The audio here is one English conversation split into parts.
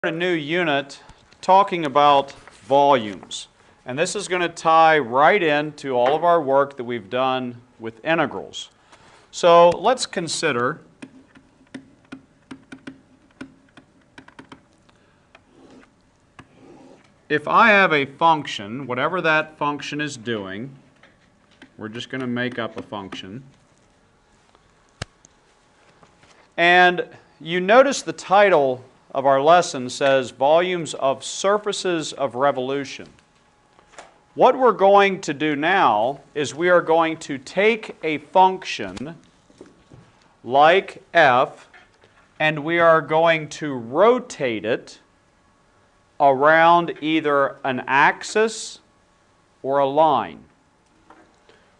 A new unit talking about volumes, and this is going to tie right into all of our work that we've done with integrals. So let's consider if I have a function, whatever that function is doing, we're just going to make up a function, and you notice the title of our lesson says volumes of surfaces of revolution. What we're going to do now is we are going to take a function like f and we are going to rotate it around either an axis or a line.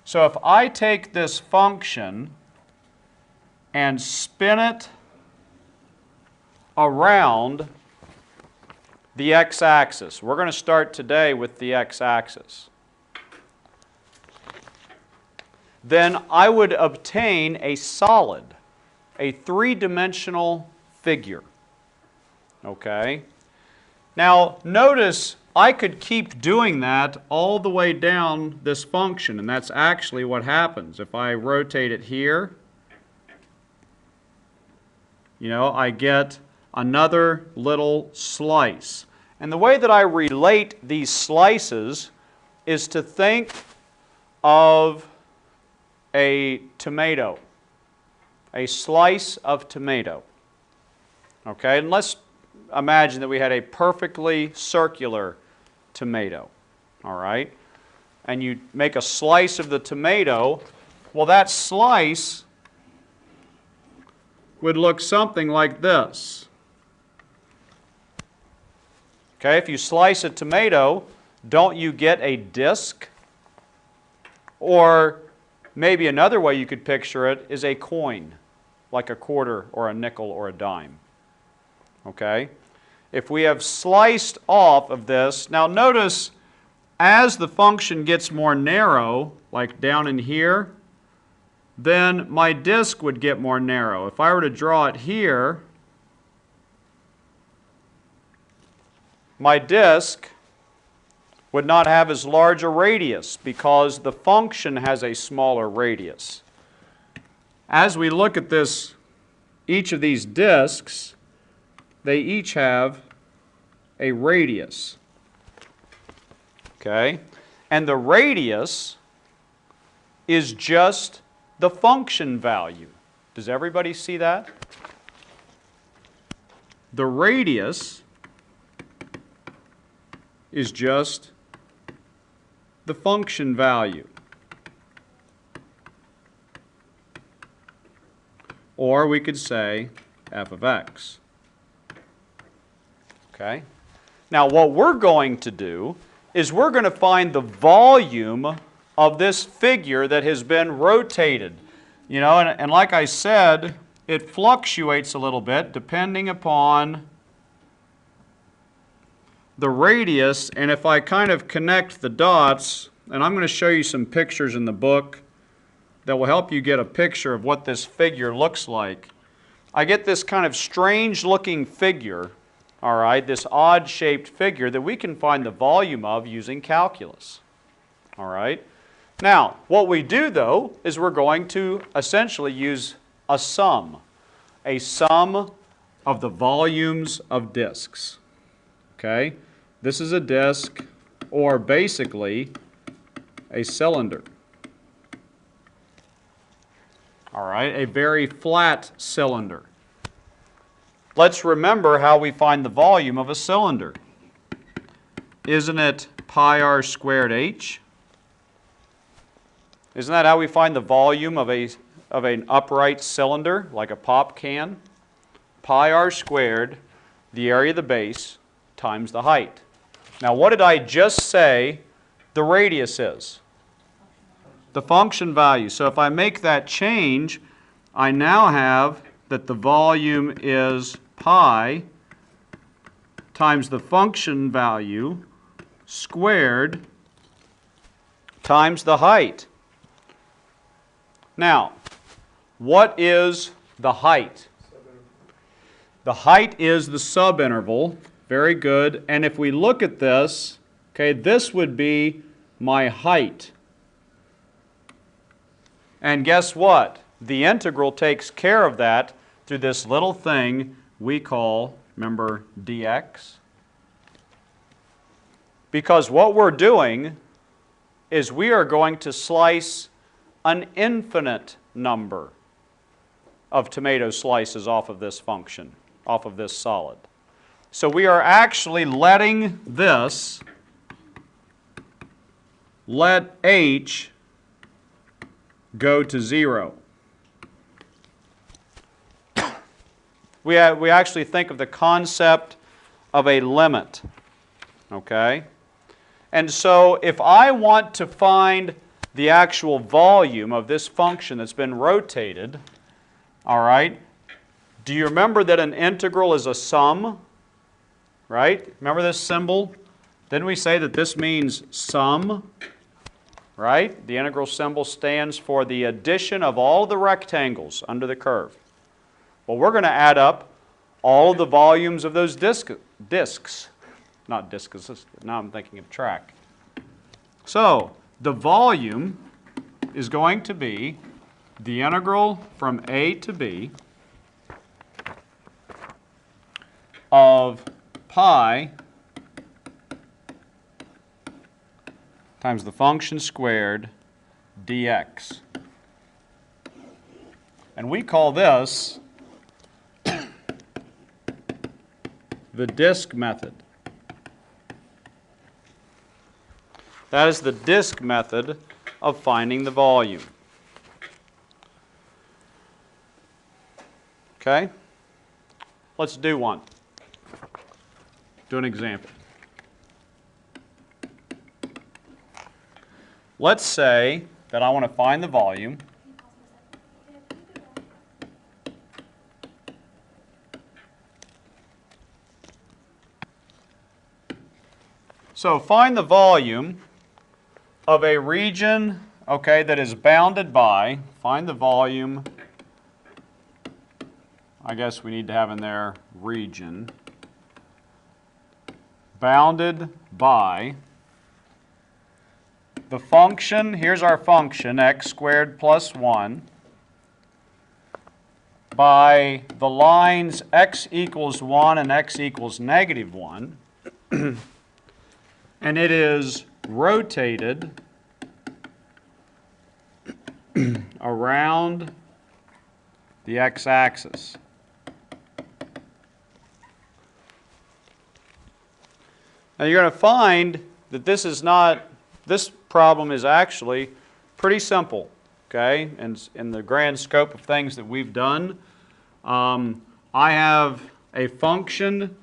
So if I take this function and spin it around the x-axis. We're going to start today with the x-axis. Then I would obtain a solid, a three-dimensional figure. Okay? Now notice I could keep doing that all the way down this function, and that's actually what happens. If I rotate it here, I get another little slice. And the way that I relate these slices is to think of a tomato, a slice of tomato. Okay, and let's imagine that we had a perfectly circular tomato. All right, and you make a slice of the tomato. Well, that slice would look something like this. Okay, if you slice a tomato, don't you get a disc? Or maybe another way you could picture it is a coin, like a quarter or a nickel or a dime. Okay? If we have sliced off of this, now notice as the function gets more narrow, like down in here, then my disc would get more narrow. If I were to draw it here, my disc would not have as large a radius because the function has a smaller radius. As we look at this, each of these discs, they each have a radius. Okay? And the radius is just the function value. Does everybody see that? The radius is just the function value. Or we could say f of x. Okay? Now what we're going to do is we're going to find the volume of this figure that has been rotated. And like I said, it fluctuates a little bit depending upon the radius, and if I kind of connect the dots, and I'm going to show you some pictures in the book that will help you get a picture of what this figure looks like. I get this kind of strange looking figure, all right, this odd shaped figure that we can find the volume of using calculus. All right. Now, what we do though is we're going to essentially use a sum of the volumes of disks. Okay? This is a disk, or basically a cylinder. All right, a very flat cylinder. Let's remember how we find the volume of a cylinder. Isn't it pi r squared h? Isn't that how we find the volume of an upright cylinder, like a pop can? Pi r squared, the area of the base, times the height. Now what did I just say the radius is? The function value. So if I make that change, I now have that the volume is pi times the function value squared times the height. Now, what is the height? The height is the subinterval Very good. And if we look at this, okay, this would be my height. And guess what? The integral takes care of that through this little thing we call, remember, dx. Because what we're doing is we are going to slice an infinite number of tomato slices off of this function, off of this solid. So we are actually letting this, let h go to 0. We actually think of the concept of a limit, okay? And so if I want to find the actual volume of this function that's been rotated, all right, do you remember that an integral is a sum? Right? Remember this symbol? Didn't we say that this means sum? Right? The integral symbol stands for the addition of all the rectangles under the curve. Well, we're going to add up all of the volumes of those discs. Not discs, now I'm thinking of track. So, the volume is going to be the integral from a to b of pi times the function squared dx. And we call this the disk method. That is the disk method of finding the volume. Okay? Let's do one. Do an example. Let's say that I want to find the volume So find the volume of a region, okay, that is bounded by, find the volume, I guess we need to have in there region, bounded by the function, here's our function, x squared plus 1, by the lines x equals 1 and x equals negative 1, and it is rotated around the x-axis. Now you're going to find that this problem is actually pretty simple, okay? And in the grand scope of things that we've done, I have a function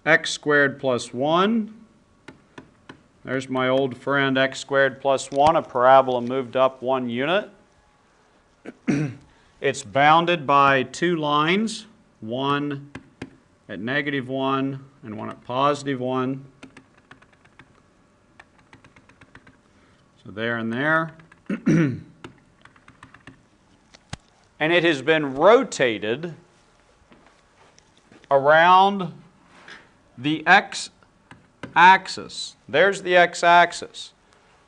x squared plus 1. There's my old friend x squared plus 1, a parabola moved up 1 unit. It's bounded by 2 lines, one at negative 1 and one at positive 1. So there and there. And it has been rotated around the x-axis. There's the x-axis.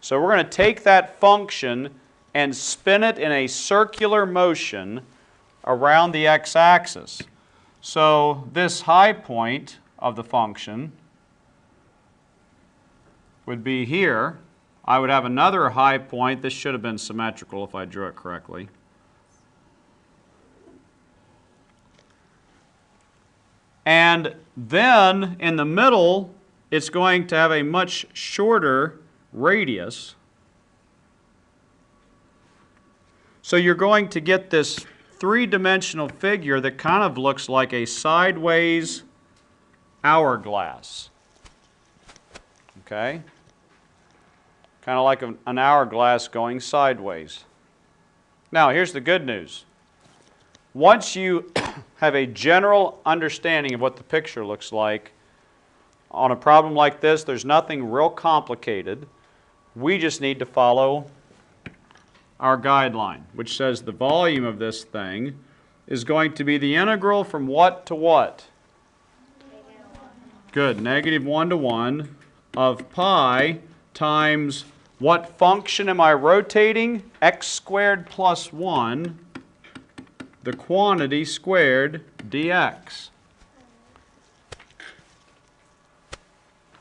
So we're going to take that function and spin it in a circular motion around the x-axis. So this high point of the function would be here. I would have another high point. This should have been symmetrical if I drew it correctly. And then in the middle, it's going to have a much shorter radius. So you're going to get this three-dimensional figure that kind of looks like a sideways hourglass. Okay? Kind of like an hourglass going sideways. Now, here's the good news. Once you have a general understanding of what the picture looks like, on a problem like this, there's nothing real complicated. We just need to follow our guideline, which says the volume of this thing is going to be the integral from what to what? Good. Negative 1 to 1 of pi times what function am I rotating? X squared plus 1, the quantity squared dx.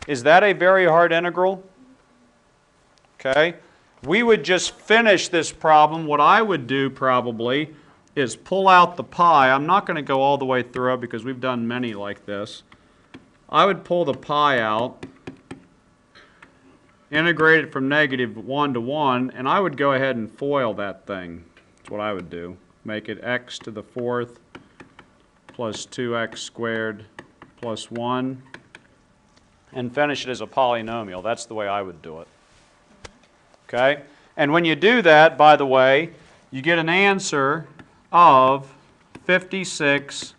Is that a very hard integral? Okay. We would just finish this problem. What I would do probably is pull out the pi. I'm not going to go all the way through it because we've done many like this. I would pull the pi out, integrate it from negative 1 to 1, and I would go ahead and FOIL that thing. That's what I would do. Make it x to the 4th plus 2x squared plus 1, and finish it as a polynomial. That's the way I would do it. Okay? And when you do that, by the way, you get an answer of 56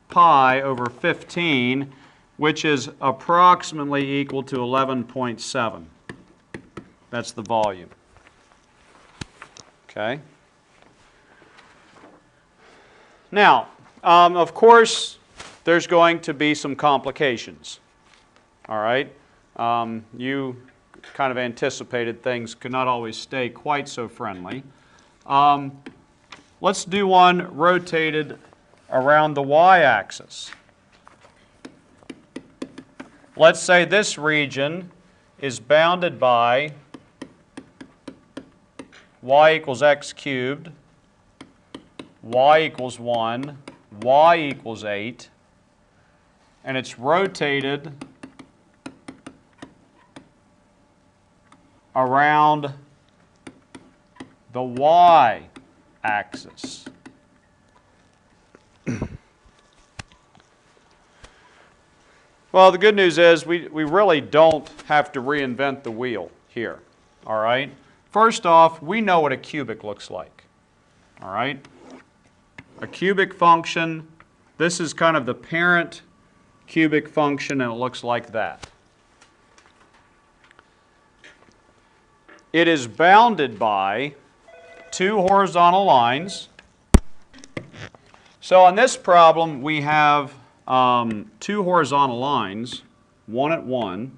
pi over 15, which is approximately equal to 11.7. That's the volume. Okay? Now, of course, there's going to be some complications. All right? You kind of anticipated things could not always stay quite so friendly. Let's do one rotated around the y-axis. Let's say this region is bounded by y equals x cubed, y equals 1, y equals 8, and it's rotated around the y-axis. Well, the good news is we really don't have to reinvent the wheel here, all right? First off, we know what a cubic looks like, all right? A cubic function, this is kind of the parent cubic function, and it looks like that. It is bounded by two horizontal lines. So on this problem, we have two horizontal lines, one at 1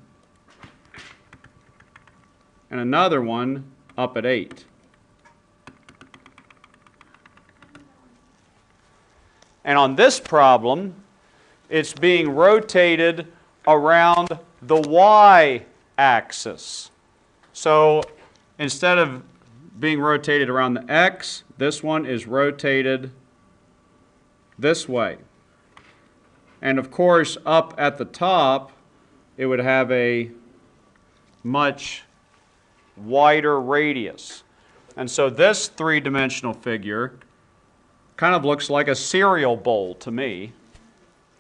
and another one up at 8. And on this problem, it's being rotated around the y-axis. So instead of being rotated around the x, this one is rotated this way. And of course, up at the top, it would have a much wider radius. And so this three-dimensional figure kind of looks like a cereal bowl to me,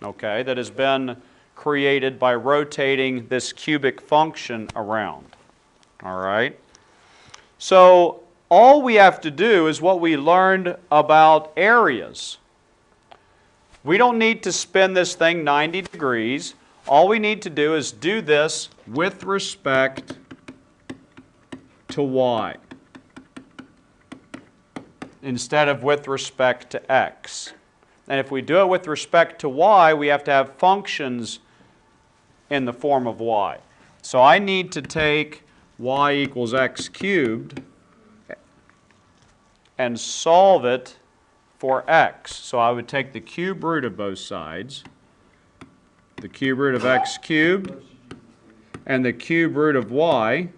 okay, that has been created by rotating this cubic function around. All right? So all we have to do is what we learned about areas. We don't need to spin this thing 90 degrees. All we need to do is do this with respect to y instead of with respect to x. And if we do it with respect to y, we have to have functions in the form of y. So I need to take y equals x cubed and solve it for x. So I would take the cube root of both sides, the cube root of x cubed, and the cube root of y,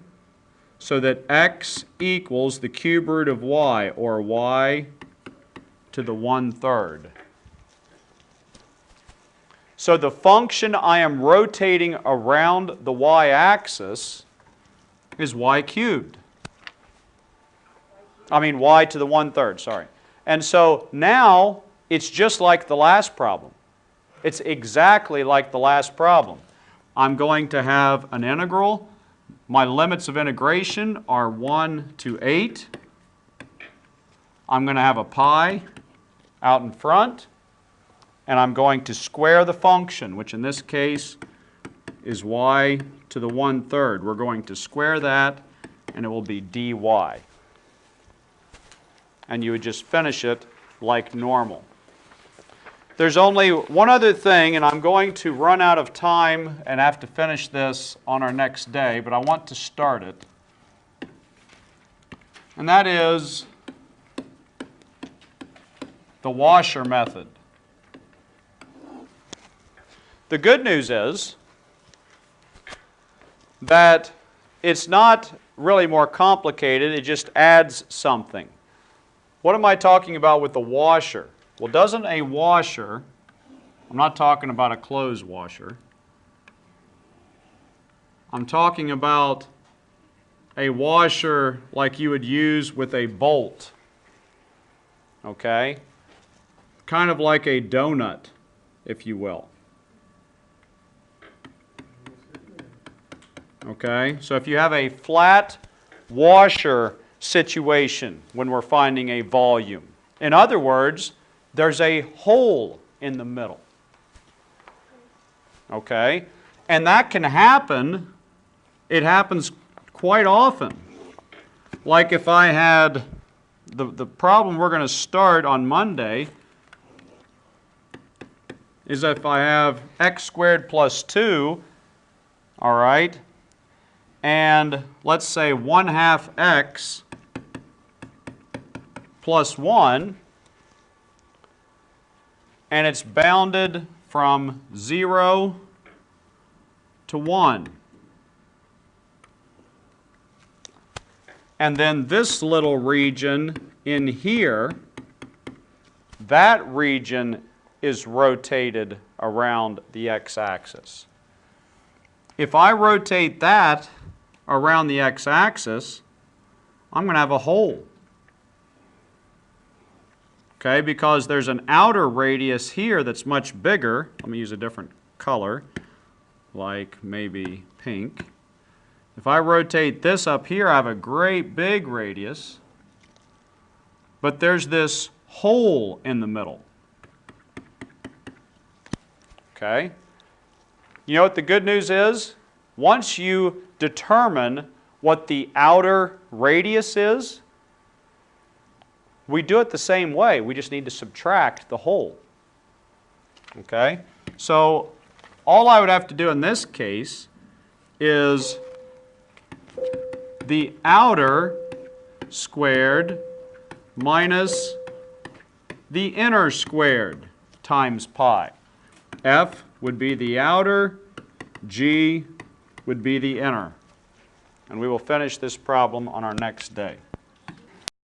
so that x equals the cube root of y, or y to the 1/3. So the function I am rotating around the y-axis is y cubed. I mean y to the 1/3, sorry. And so now it's just like the last problem. It's exactly like the last problem. I'm going to have an integral. My limits of integration are 1 to 8. I'm going to have a pi out in front, and I'm going to square the function, which in this case is y to the 1/3. We're going to square that, and it will be dy. And you would just finish it like normal. there's only one other thing, and I'm going to run out of time and have to finish this on our next day, but I want to start it. And that is the washer method. The good news is that it's not really more complicated, it just adds something. What am I talking about with the washer? Well, doesn't a washer, I'm not talking about a clothes washer, I'm talking about a washer like you would use with a bolt, okay? Kind of like a donut, if you will. Okay, so if you have a flat washer situation when we're finding a volume, in other words, there's a hole in the middle. Okay? And that can happen, it happens quite often. Like if I had, the problem we're going to start on Monday is if I have x squared plus 2, all right, and let's say 1/2 x plus 1, and it's bounded from 0 to 1. And then this little region in here, that region is rotated around the x-axis. If I rotate that around the x-axis, I'm going to have a hole. Okay, because there's an outer radius here that's much bigger. Let me use a different color, like maybe pink. If I rotate this up here, I have a great big radius, but there's this hole in the middle. Okay? You know what the good news is? Once you determine what the outer radius is, we do it the same way. We just need to subtract the hole. Okay? So all I would have to do in this case is the outer squared minus the inner squared times pi. F would be the outer, G would be the inner. And we will finish this problem on our next day.